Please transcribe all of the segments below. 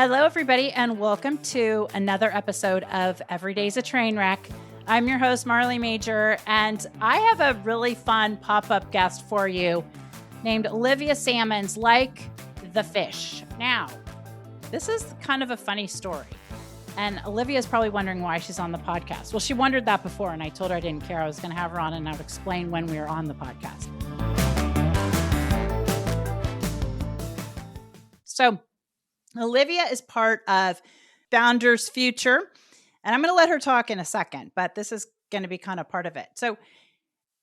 Hello, everybody, and welcome to another episode of Every Day's a Train Wreck. I'm your host, Marley Major, and I have a really fun pop-up guest for you named Olivia Sammons, like the fish. Now, this is kind of a funny story, and Olivia is probably wondering why she's on the podcast. Well, she wondered that before, and I told her I didn't care. I was going to have her on, and I would explain when we were on the podcast. So, Olivia is part of Founders Future, and I'm going to let her talk in a second, but this is going to be kind of part of it. So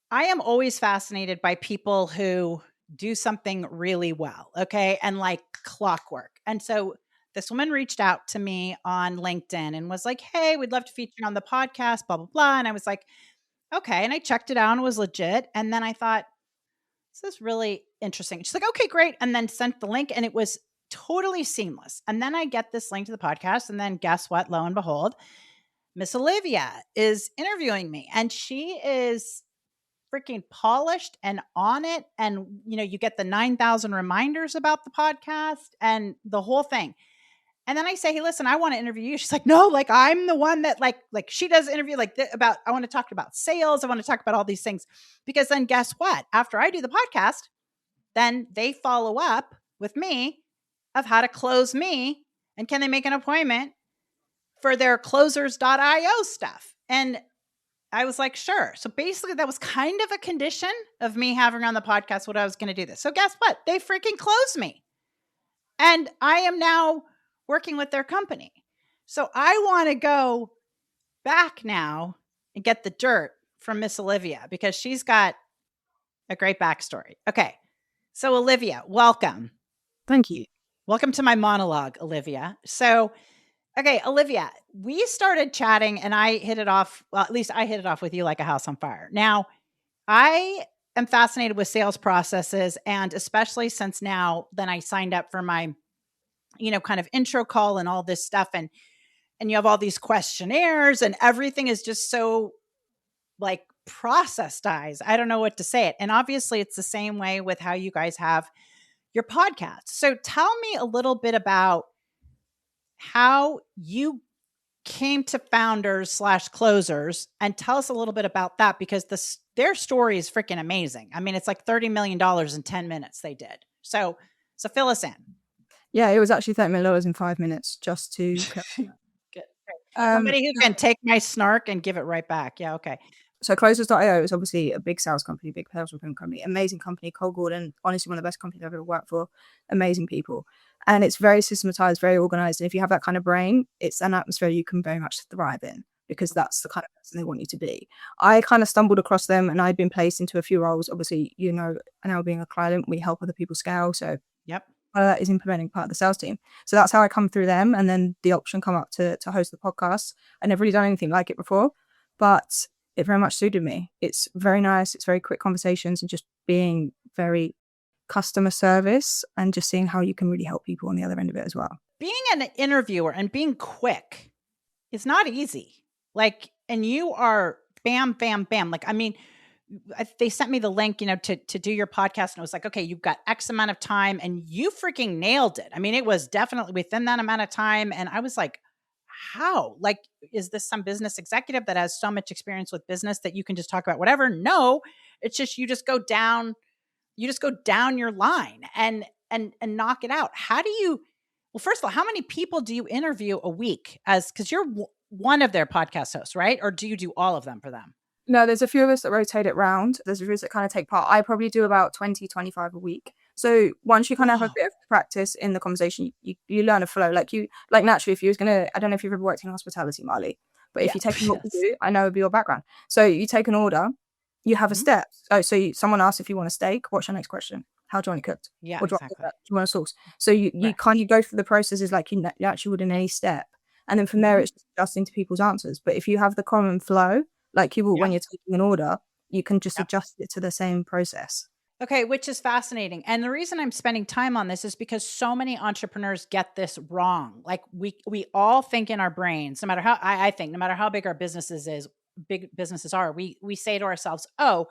I am always fascinated by people who do something really well, okay, and like clockwork. And so this woman reached out to me on LinkedIn and was like, hey, we'd love to feature you on the podcast, blah, blah, blah. And I was like, okay. And I checked it out and it was legit. And then I thought, this is really interesting. She's like, okay, great. And then sent the link and it was totally seamless. And then I get this link to the podcast. And then guess what? Lo and behold, Miss Olivia is interviewing me and she is freaking polished and on it. And, you know, you get the 9,000 reminders about the podcast and the whole thing. And then I say, hey, listen, I want to interview you. She's like, no, like I'm the one that like she does interview like about, I want to talk about sales. I want to talk about all these things because then guess what? After I do the podcast, then they follow up with me of how to close me and can they make an appointment for their closers.io stuff. And I was like, sure. So basically that was kind of a condition of me having on the podcast what I was going to do this. So guess what? They freaking closed me. And I am now working with their company. So I want to go back now and get the dirt from Miss Olivia because she's got a great backstory. Okay. So Olivia, welcome. Thank you. Welcome to my monologue, Olivia. So, okay, Olivia, we started chatting and I hit it off. Well, at least I hit it off with you like a house on fire. Now, I am fascinated with sales processes. And especially since now, then I signed up for my, you know, kind of intro call and all this stuff. And you have all these questionnaires and everything is just so like processed-ized. I don't know what to say it. And obviously it's the same way with how you guys have your podcast. So tell me a little bit about how you came to founders/closers and tell us a little bit about that because their story is freaking amazing. I mean, it's like $30 million in 10 minutes they did. So fill us in. Yeah, it was actually $30 million in 5 minutes just to. Good. Somebody who can take my snark and give it right back. Yeah. Okay. So closers.io is obviously a big sales company, big sales recruitment company, amazing company. Cole Gordon, honestly, one of the best companies I've ever worked for. Amazing people. And it's very systematized, very organized. And if you have that kind of brain, it's an atmosphere you can very much thrive in because that's the kind of person they want you to be. I kind of stumbled across them and I'd been placed into a few roles. Obviously, you know, now being a client, we help other people scale. So yep. Part of that is implementing part of the sales team. So that's how I come through them. And then the option come up to host the podcast. I never really done anything like it before, but it very much suited me. It's very nice. It's very quick conversations and just being very customer service and just seeing how you can really help people on the other end of it as well. Being an interviewer and being quick is not easy. Like, and you are bam, bam, bam. Like, I mean, they sent me the link, you know, to do your podcast and it was like, okay, you've got X amount of time and you freaking nailed it. I mean, it was definitely within that amount of time. And I was like, how? Like, is this some business executive that has so much experience with business that you can just talk about whatever? No, it's just, you just go down your line and knock it out. How do you, well, first of all, how many people do you interview a week because you're one of their podcast hosts, right? Or do you do all of them for them? No, there's a few of us that rotate it round. There's a few of us that kind of take part. I probably do about 20, 25 a week. So once you kind of have a bit of practice in the conversation, you learn a flow. Like naturally, if you was going to, I don't know if you've ever worked in hospitality, Marley, but if you take what you do, I know it'd be your background. So you take an order, you have a step. Someone asks if you want a steak, what's your next question? How do you want it cooked? Yeah, or exactly. Do you want a sauce? So you kind of go through the processes like you actually would in any step. And then from there, it's just adjusting to people's answers. But if you have the common flow, like you will when you're taking an order, you can just adjust it to the same process. Okay, which is fascinating. And the reason I'm spending time on this is because so many entrepreneurs get this wrong. Like we all think in our brains, no matter how I think, no matter how big our businesses are, we say to ourselves, oh,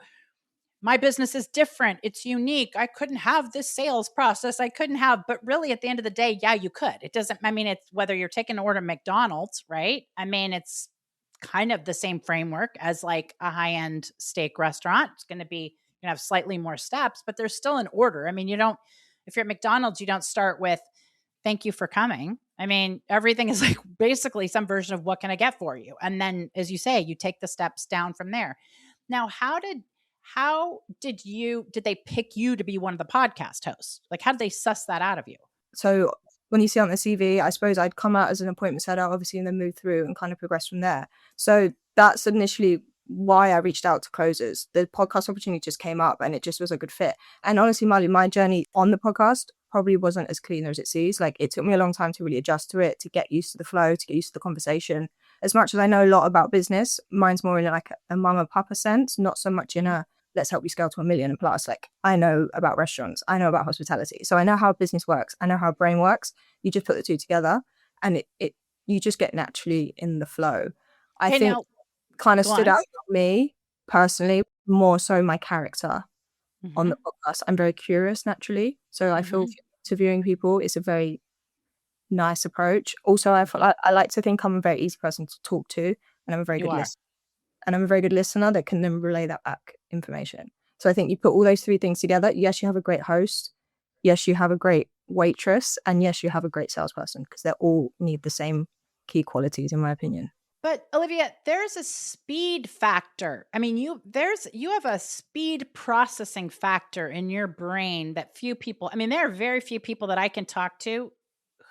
my business is different. It's unique. I couldn't have this sales process. But really at the end of the day, yeah, you could. It doesn't, I mean, it's whether you're taking an order at McDonald's, right? I mean, it's kind of the same framework as like a high-end steak restaurant. It's going to be, you have slightly more steps, but there's still an order. I mean, if you're at McDonald's, you don't start with, thank you for coming. I mean, everything is like basically some version of what can I get for you? And then, as you say, you take the steps down from there. Now, did they pick you to be one of the podcast hosts? Like, how did they suss that out of you? So when you see on the CV, I suppose I'd come out as an appointment setter, obviously, and then move through and kind of progress from there. So that's initially why I reached out to closers. The podcast opportunity just came up and it just was a good fit. And honestly, Marley, my journey on the podcast probably wasn't as clean as it seems. Like, it took me a long time to really adjust to it, to get used to the flow, to get used to the conversation. As much as I know a lot about business, mine's more in like a mama papa sense, not so much in a let's help you scale to 1 million and plus. Like, I know about restaurants, I know about hospitality, so I know how business works, I know how brain works. You just put the two together and it you just get naturally in the flow. I think now, kind of stood out for me personally, more so my character on the podcast. I'm very curious naturally, so I feel interviewing people is a very nice approach. Also, I like to think I'm a very easy person to talk to, and I'm a very good listener. And I'm a very good listener that can then relay that back information. So I think you put all those three things together. Yes, you have a great host. Yes, you have a great waitress. And yes, you have a great salesperson, because they all need the same key qualities, in my opinion. But Olivia, there's a speed factor. I mean, you have a speed processing factor in your brain that few people, I mean, there are very few people that I can talk to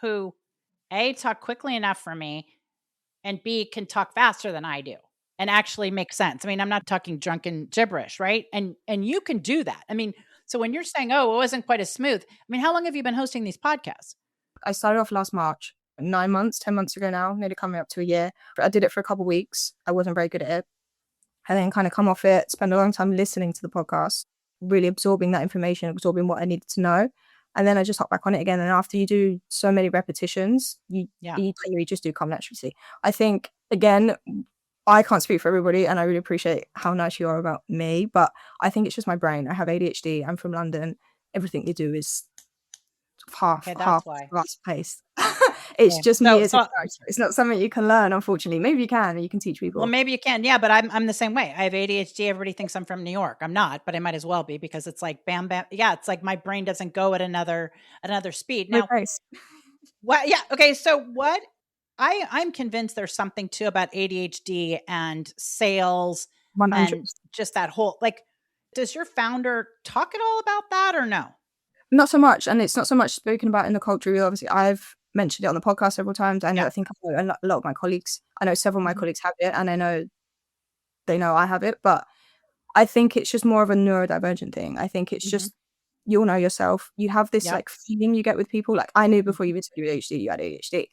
who A, talk quickly enough for me, and B, can talk faster than I do and actually make sense. I mean, I'm not talking drunken gibberish, right? And you can do that. I mean, so when you're saying, oh, it wasn't quite as smooth, I mean, how long have you been hosting these podcasts? I started off last March, 9 months, 10 months ago now, nearly coming up to a year. I did it for a couple of weeks. I wasn't very good at it. And then kind of come off it, spend a long time listening to the podcast, really absorbing that information, absorbing what I needed to know. And then I just hop back on it again. And after you do so many repetitions, you just do come naturally. I think, again, I can't speak for everybody, and I really appreciate how nice you are about me, but I think it's just my brain. I have ADHD. I'm from London. Everything you do is half fast paced. It's just me as a character. It's not something you can learn, unfortunately. Maybe you can, and you can teach people. Well, maybe you can. Yeah, but I'm the same way. I have ADHD. Everybody thinks I'm from New York. I'm not, but I might as well be, because it's like bam, bam. Yeah, it's like my brain doesn't go at another speed. Now, what? Yeah. Okay. So what? I'm convinced there's something too about ADHD and sales 100%. And just that whole, like, does your founder talk at all about that or no? Not so much. And it's not so much spoken about in the culture. Obviously, I've mentioned it on the podcast several times. I know, I think I know a lot of my colleagues. I know several of my colleagues have it, and I know they know I have it. But I think it's just more of a neurodivergent thing. I think it's just, you'll know yourself. You have this like feeling you get with people. Like, I knew before you interviewed ADHD, you had ADHD.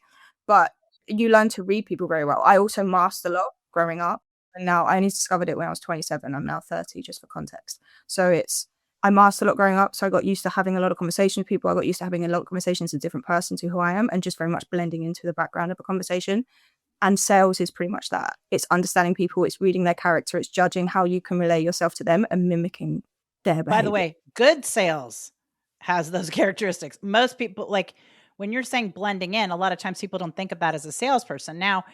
But you learn to read people very well. I also masked a lot growing up, and now I only discovered it when I was 27. I'm now 30, just for context. So I masked a lot growing up, so I got used to having a lot of conversations with people. I got used to having a lot of conversations with different persons who I am, and just very much blending into the background of a conversation. And sales is pretty much that. It's understanding people, it's reading their character, it's judging how you can relay yourself to them and mimicking their behavior. By the way, good sales has those characteristics. Most people, like, when you're saying blending in, a lot of times people don't think of that as a salesperson. Now,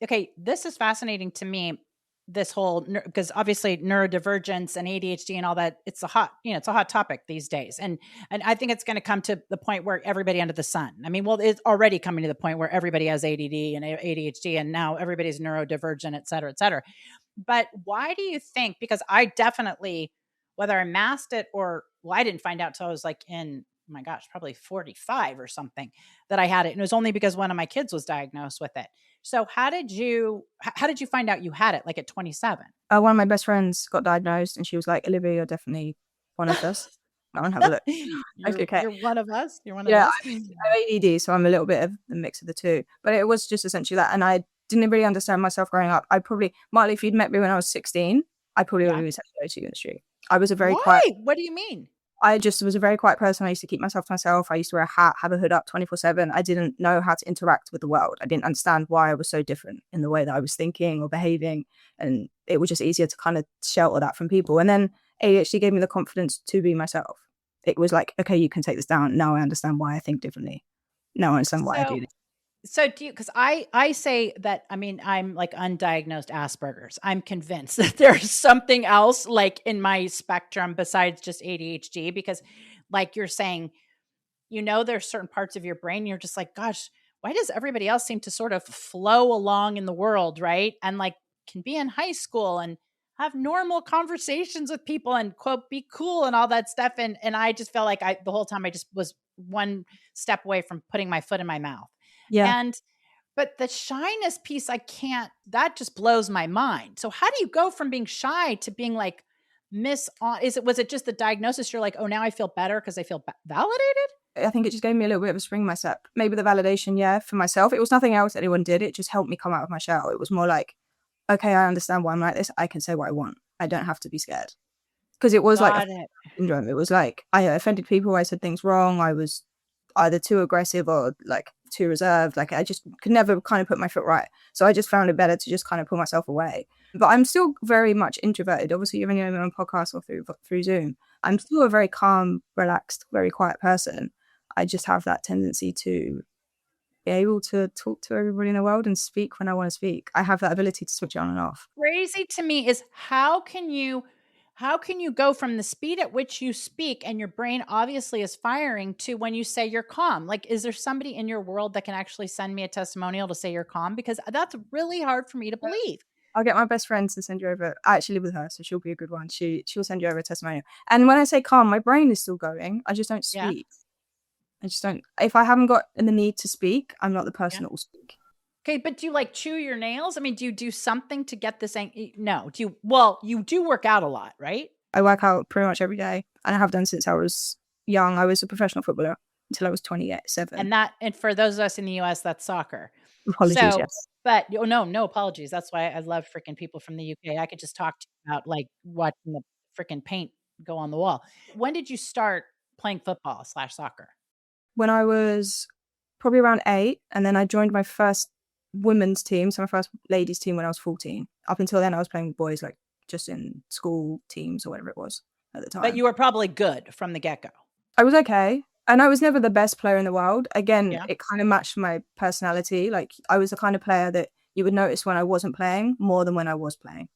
okay, this is fascinating to me, this whole, because obviously neurodivergence and ADHD and all that, it's a hot topic these days. And I think it's going to come to the point where everybody under the sun, I mean, well, it's already coming to the point where everybody has ADD and ADHD, and now everybody's neurodivergent, et cetera, et cetera. But why do you think, because I definitely, whether I masked it or, well, I didn't find out till I was like in, oh my gosh, probably 45 or something, that I had it. And it was only because one of my kids was diagnosed with it. So how did you find out you had it, like at 27? One of my best friends got diagnosed, and she was like, Olivia, you're definitely one of us. Go and have a look. You're one of us? You're one of us? Yeah, I'm ADD, so I'm a little bit of a mix of the two. But it was just essentially that. And I didn't really understand myself growing up. Marley, if you'd met me when I was 16, I probably would have said hello to you in the street. I was a very quiet. What do you mean? I just was a very quiet person. I used to keep myself to myself. I used to wear a hat, have a hood up 24/7. I didn't know how to interact with the world. I didn't understand why I was so different in the way that I was thinking or behaving. And it was just easier to kind of shelter that from people. And then ADHD gave me the confidence to be myself. It was like, okay, you can take this down. Now I understand why I think differently. Now I understand why I do this. So do you, because I say that, I mean, I'm like undiagnosed Asperger's. I'm convinced that there's something else like in my spectrum besides just ADHD, because like you're saying, there's certain parts of your brain, you're just like, gosh, why does everybody else seem to sort of flow along in the world, right? And like can be in high school and have normal conversations with people and quote, be cool and all that stuff. And I just felt like the whole time I just was one step away from putting my foot in my mouth. Yeah. But the shyness piece, that just blows my mind. So how do you go from being shy to being like was it just the diagnosis? You're like, oh, now I feel better because I feel validated? I think it just gave me a little bit of a spring in my step. Maybe the validation, yeah, for myself. It was nothing else anyone did. It just helped me come out of my shell. It was more like, okay, I understand why I'm like this. I can say what I want. I don't have to be scared. Because it was like a syndrome. It was like I offended people. I said things wrong. I was either too aggressive or like too reserved. Like I just could never kind of put my foot right. So I just found it better to just kind of pull myself away. But I'm still very much introverted. Obviously, you've only known me on podcast or through Zoom. I'm still a very calm, relaxed, very quiet person. I just have that tendency to be able to talk to everybody in the world and speak when I want to speak. I have that ability to switch on and off. Crazy to me is how can you go from the speed at which you speak and your brain obviously is firing to when you say you're calm? Like, is there somebody in your world that can actually send me a testimonial to say you're calm? Because that's really hard for me to believe. I'll get my best friend to send you over. I actually live with her, so she'll be a good one. She'll send you over a testimonial. And when I say calm, my brain is still going. I just don't speak. Yeah. I just don't. If I haven't got the need to speak, I'm not the person that will speak. Okay, but do you like chew your nails? I mean, do you do something to get this? No. You do work out a lot, right? I work out pretty much every day, and I have done since I was young. I was a professional footballer until I was 27. And for those of us in the US, that's soccer. Apologies, yes. But no apologies. That's why I love freaking people from the UK. I could just talk to you about like watching the freaking paint go on the wall. When did you start playing football / soccer? When I was probably around 8, and then I joined my first women's team, so my first ladies team when I was 14. Up until then, I was playing with boys, like just in school teams or whatever it was at the time. But you were probably good from the get-go. I was okay. And I was never the best player in the world. Again, It kind of matched my personality. Like I was the kind of player that you would notice when I wasn't playing more than when I was playing.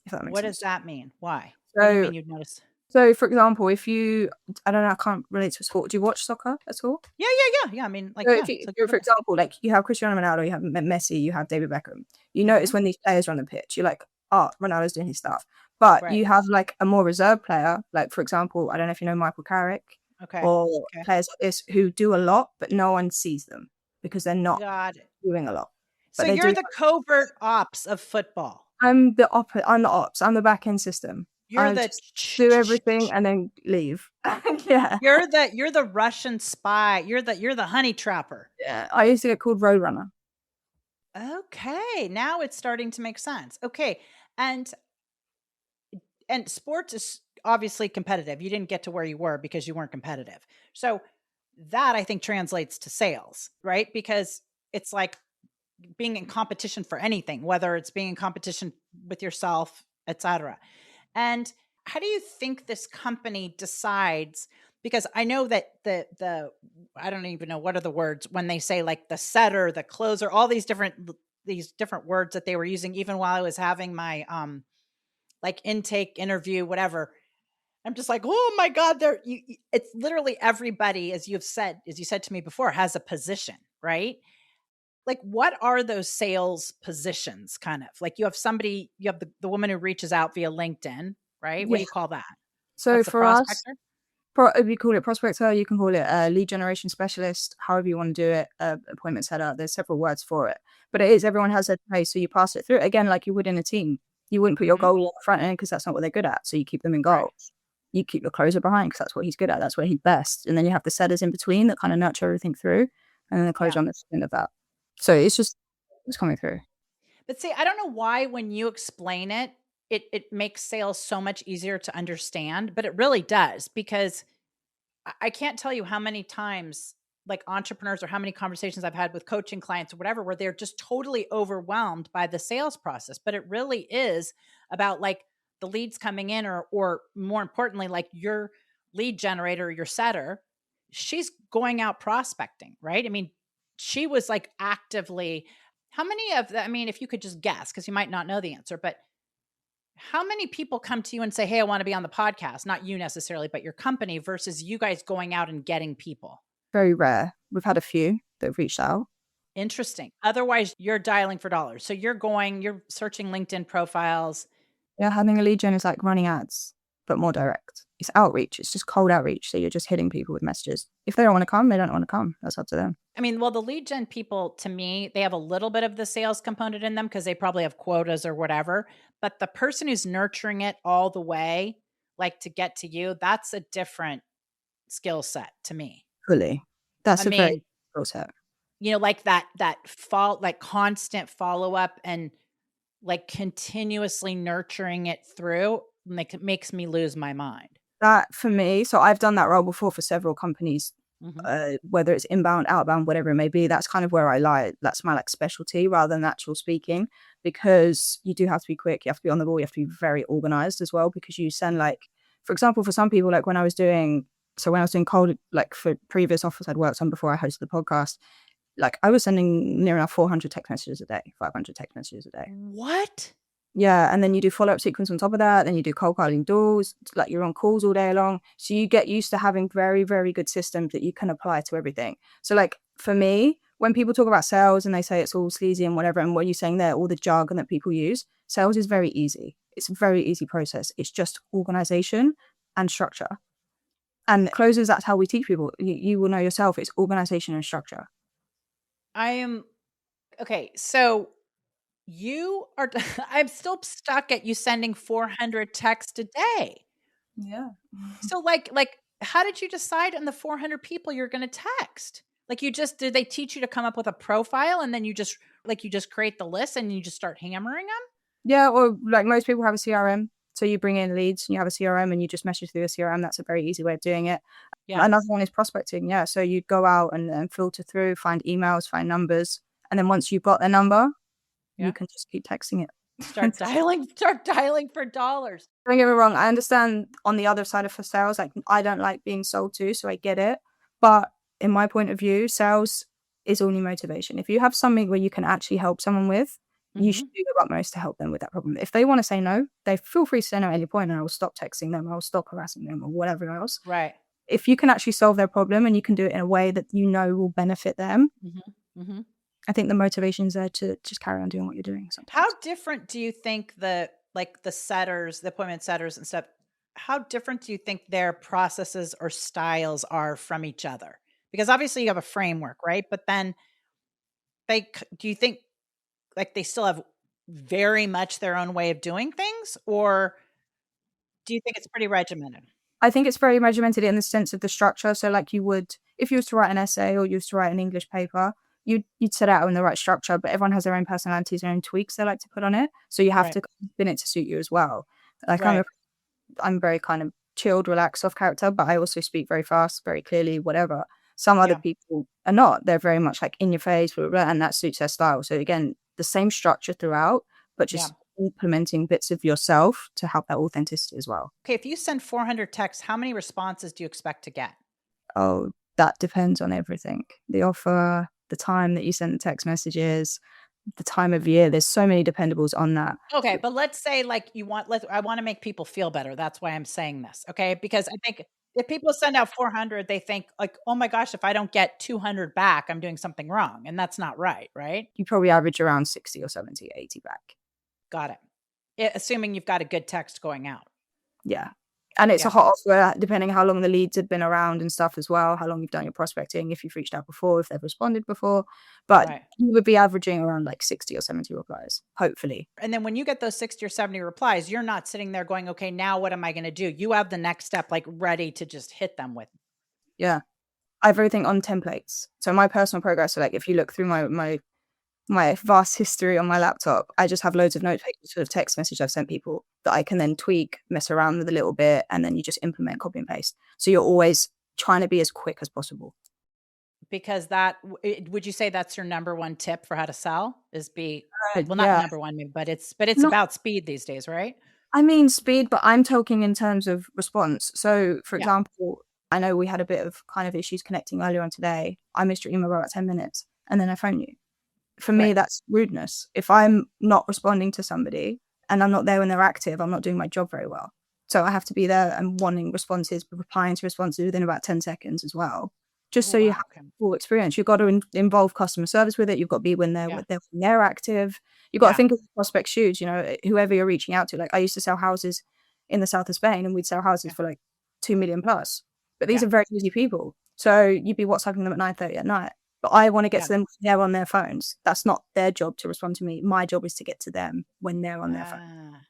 If that makes sense. What does that mean? Why? What do you mean you'd notice? So, for example, if I don't know, I can't relate to a sport. Do you watch soccer at all? Yeah. I mean, like, so for example, like you have Cristiano Ronaldo, you have Messi, you have David Beckham. You notice when these players are on the pitch, you're like, oh, Ronaldo's doing his stuff. But you have like a more reserved player, like for example, I don't know if you know Michael Carrick, or players like this who do a lot, but no one sees them because they're not doing a lot. So you're the covert ops of football. I'm the ops. I'm the back end system. You're do everything and then leave. Yeah. You're the Russian spy. You're the honey trapper. Yeah. I used to get called Roadrunner. Okay. Now it's starting to make sense. Okay. And sports is obviously competitive. You didn't get to where you were because you weren't competitive. So that I think translates to sales, right? Because it's like being in competition for anything, whether it's being in competition with yourself, etc. And how do you think this company decides? Because I know that the I don't even know what are the words when they say like the setter, the closer, all these different words that they were using, even while I was having my like intake interview, whatever. I'm just like, oh my God, it's literally everybody, as you said to me before, has a position, right? Like, what are those sales positions kind of? Like you have the woman who reaches out via LinkedIn, right? What do you call that? So for us, if you call it prospector, you can call it a lead generation specialist, however you want to do it, appointment setter. There's several words for it. But it is, everyone has their place, so you pass it through. Again, like you would in a team. You wouldn't put your goal in the front end because that's not what they're good at. So you keep them in goal. Right. You keep your closer behind because that's what he's good at. That's where he's best. And then you have the setters in between that kind of nurture everything through. And then the closer on the end of that. So it's coming through. But see, I don't know why when you explain it, it makes sales so much easier to understand, but it really does, because I can't tell you how many times like entrepreneurs or how many conversations I've had with coaching clients or whatever, where they're just totally overwhelmed by the sales process. But it really is about like the leads coming in, or more importantly, like your lead generator, your setter, she's going out prospecting, right? I mean, she was like actively, how many of the, I mean, if you could just guess, because you might not know the answer, but how many people come to you and say, hey, I want to be on the podcast? Not you necessarily, but your company, versus you guys going out and getting people? Very rare. We've had a few that have reached out. Interesting. Otherwise, you're dialing for dollars. So you're searching LinkedIn profiles. Yeah, having a lead gen is like running ads, but more direct. It's outreach. It's just cold outreach. So you're just hitting people with messages. If they don't want to come, they don't want to come. That's up to them. I mean, well, the lead gen people, to me, they have a little bit of the sales component in them because they probably have quotas or whatever. But the person who's nurturing it all the way, like to get to you, that's a different skill set to me. Fully. That's I a mean, very skill set. you know, like that like constant follow up and like continuously nurturing it through, it makes me lose my mind. That for me, so I've done that role before for several companies, Mm-hmm. whether it's inbound, outbound, whatever it may be. That's kind of where I lie. That's my like specialty rather than actual speaking, because you do have to be quick. You have to be on the ball. You have to be very organized as well, because you send like, for example, for some people, like when I was doing cold, like for previous offers I'd worked on before I hosted the podcast, like I was sending near enough 400 text messages a day, 500 text messages a day. What? Yeah, and then you do follow-up sequence on top of that, then you do cold calling doors, like you're on calls all day long. So you get used to having very, very good systems that you can apply to everything. So like for me, when people talk about sales and they say it's all sleazy and whatever, and what you're saying there, all the jargon that people use, sales is very easy. It's a very easy process. It's just organization and structure. And closers, that's how we teach people. You will know yourself. It's organization and structure. I am okay. So you are, I'm still stuck at you sending 400 texts a day. Yeah. So how did you decide on the 400 people you're going to text? Like did they teach you to come up with a profile and then you just create the list and you just start hammering them? Yeah, or like most people have a CRM. So you bring in leads and you have a CRM and you just message through a CRM. That's a very easy way of doing it. Yeah. Another one is prospecting. Yeah. So you'd go out and filter through, find emails, find numbers. And then once you've got their number, you can just keep texting it. Start dialing for dollars. Don't get me wrong. I understand on the other side of for sales, like I don't like being sold to, so I get it. But in my point of view, sales is only motivation. If you have something where you can actually help someone with, you should do your utmost to help them with that problem. If they want to say no, they feel free to say no at any point, and I will stop texting them, I will stop harassing them, or whatever else. Right. If you can actually solve their problem and you can do it in a way that you know will benefit them, I think the motivation is there to just carry on doing what you're doing. Sometimes. How different do you think the setters, the appointment setters and stuff, how different do you think their processes or styles are from each other? Because obviously you have a framework, right? But then do you think like they still have very much their own way of doing things, or do you think it's pretty regimented? I think it's very regimented in the sense of the structure. So like you would, if you was to write an essay or you was to write an English paper, you'd set out in the right structure, but everyone has their own personalities, their own tweaks they like to put on it. So you have to spin it to suit you as well. Like I'm very kind of chilled, relaxed, soft character, but I also speak very fast, very clearly, whatever. Some other people are not. They're very much like in your face, blah, blah, blah, and that suits their style. So again, the same structure throughout, but just implementing bits of yourself to help that authenticity as well. Okay, if you send 400 texts, how many responses do you expect to get? Oh, that depends on everything. The offer, the time that you send the text messages, the time of year. There's so many dependables on that. Okay, but let's say like I want to make people feel better. That's why I'm saying this, okay? Because I think if people send out 400, they think like, oh my gosh, if I don't get 200 back, I'm doing something wrong. And that's not right, right? You probably average around 60 or 70, 80 back. Got it. Assuming you've got a good text going out. Yeah. And it's a hot offer, depending how long the leads have been around and stuff as well, how long you've done your prospecting, if you've reached out before, if they've responded before. But you would be averaging around like 60 or 70 replies, hopefully. And then when you get those 60 or 70 replies, you're not sitting there going, okay, now what am I going to do? You have the next step like ready to just hit them with. Yeah. I have everything on templates. So my personal progress, so like if you look through my vast history on my laptop, I just have loads of note pages of text message I've sent people that I can then tweak, mess around with a little bit, and then you just implement, copy and paste. So you're always trying to be as quick as possible. Because would you say that's your number one tip for how to sell is not number one, but it's about speed these days, right? I mean speed, but I'm talking in terms of response. So, for Yeah. example, I know we had a bit of kind of issues connecting earlier on today. I missed your email by about 10 minutes and then I phone you. For me, Right. that's rudeness. If I'm not responding to somebody and I'm not there when they're active, I'm not doing my job very well. So I have to be there and wanting responses, but replying to responses within about 10 seconds as well. Just Oh, so you wow. have Okay. full experience. You've got to involve customer service with it. You've got to be when Yeah. they're active. You've got to Yeah. think of the prospect shoes, whoever you're reaching out to. Like I used to sell houses in the south of Spain and we'd sell houses Yeah. for like 2 million plus. But these Yeah. are very busy people. So you'd be WhatsApping them at 9:30 at night. But I want to get Yeah. to them when they're on their phones. That's not their job to respond to me. My job is to get to them when they're on their phone. Ah.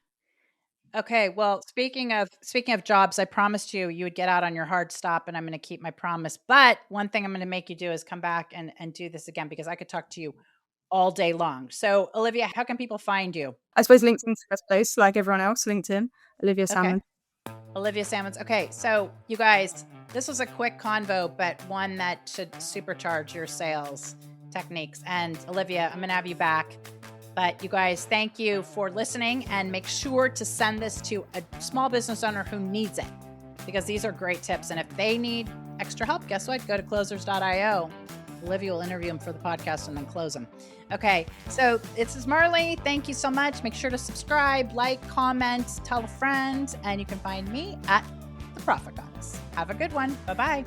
Okay. Well, speaking of jobs, I promised you would get out on your hard stop, and I'm going to keep my promise. But one thing I'm going to make you do is come back and do this again because I could talk to you all day long. So, Olivia, how can people find you? I suppose LinkedIn's the best place, like everyone else. LinkedIn, Olivia Okay. Sammons. Olivia Sammons. Okay, so you guys, this was a quick convo, but one that should supercharge your sales techniques. And Olivia, I'm going to have you back. But you guys, thank you for listening, and make sure to send this to a small business owner who needs it, because these are great tips. And if they need extra help, guess what? Go to closers.io. Olivia will interview them for the podcast and then close them. Okay, so this is Marley. Thank you so much. Make sure to subscribe, like, comment, tell a friend, and you can find me at The Profit Goddess. Have a good one. Bye-bye.